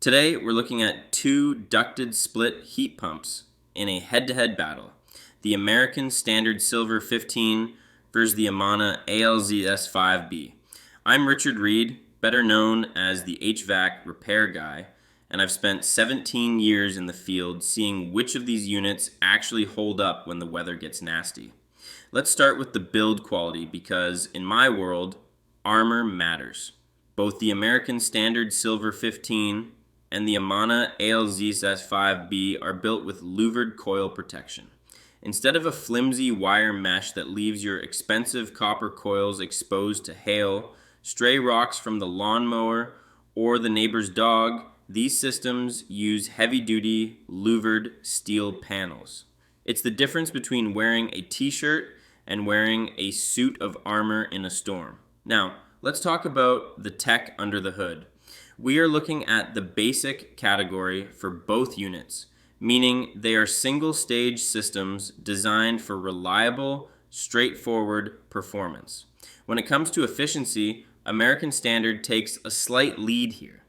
Today we're looking at two ducted split heat pumps in a head-to-head battle. The American Standard Silver 15 versus the Amana ALZS5B. I'm Richard Reed, better known as the HVAC Repair Guy, and I've spent 17 years in the field seeing which of these units actually hold up when the weather gets nasty. Let's start with the build quality because in my world, armor matters. Both the American Standard Silver 15 and the Amana ALZS5B are built with louvered coil protection. Instead of a flimsy wire mesh that leaves your expensive copper coils exposed to hail, stray rocks from the lawnmower, or the neighbor's dog, these systems use heavy-duty louvered steel panels. It's the difference between wearing a t-shirt and wearing a suit of armor in a storm. Now, let's talk about the tech under the hood. We are looking at the basic category for both units, meaning they are single-stage systems designed for reliable, straightforward performance. When it comes to efficiency, American Standard takes a slight lead here,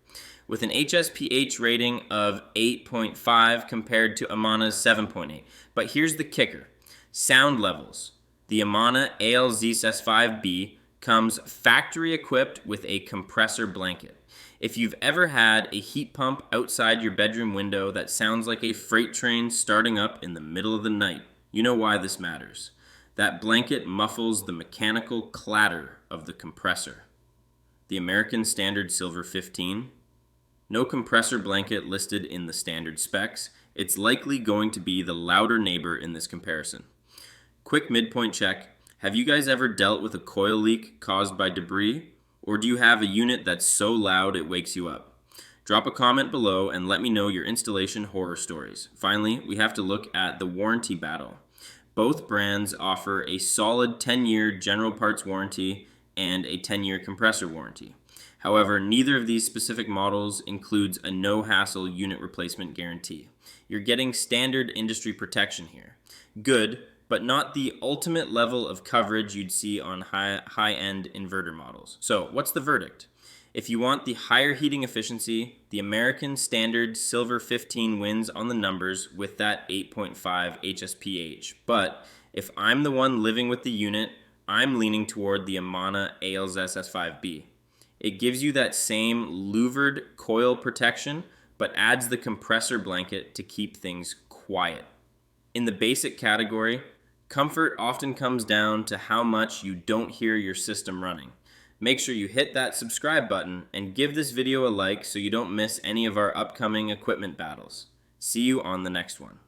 with an HSPH rating of 8.5 compared to Amana's 7.8. But here's the kicker. Sound levels. The Amana ALZS5B comes factory equipped with a compressor blanket. If you've ever had a heat pump outside your bedroom window that sounds like a freight train starting up in the middle of the night, you know why this matters. That blanket muffles the mechanical clatter of the compressor. The American Standard Silver 15, no compressor blanket listed in the standard specs. It's likely going to be the louder neighbor in this comparison. Quick midpoint check. Have you guys ever dealt with a coil leak caused by debris? Or do you have a unit that's so loud it wakes you up? Drop a comment below and let me know your installation horror stories. Finally, we have to look at the warranty battle. Both brands offer a solid 10-year general parts warranty and a 10-year compressor warranty. However, neither of these specific models includes a no-hassle unit replacement guarantee. You're getting standard industry protection here. Good, but not the ultimate level of coverage you'd see on high-end inverter models. So what's the verdict? If you want the higher heating efficiency, the American Standard Silver 15 wins on the numbers with that 8.5 HSPH. But if I'm the one living with the unit, I'm leaning toward the Amana ALZS5B. It gives you that same louvered coil protection, but adds the compressor blanket to keep things quiet. In the basic category, comfort often comes down to how much you don't hear your system running. Make sure you hit that subscribe button and give this video a like so you don't miss any of our upcoming equipment battles. See you on the next one.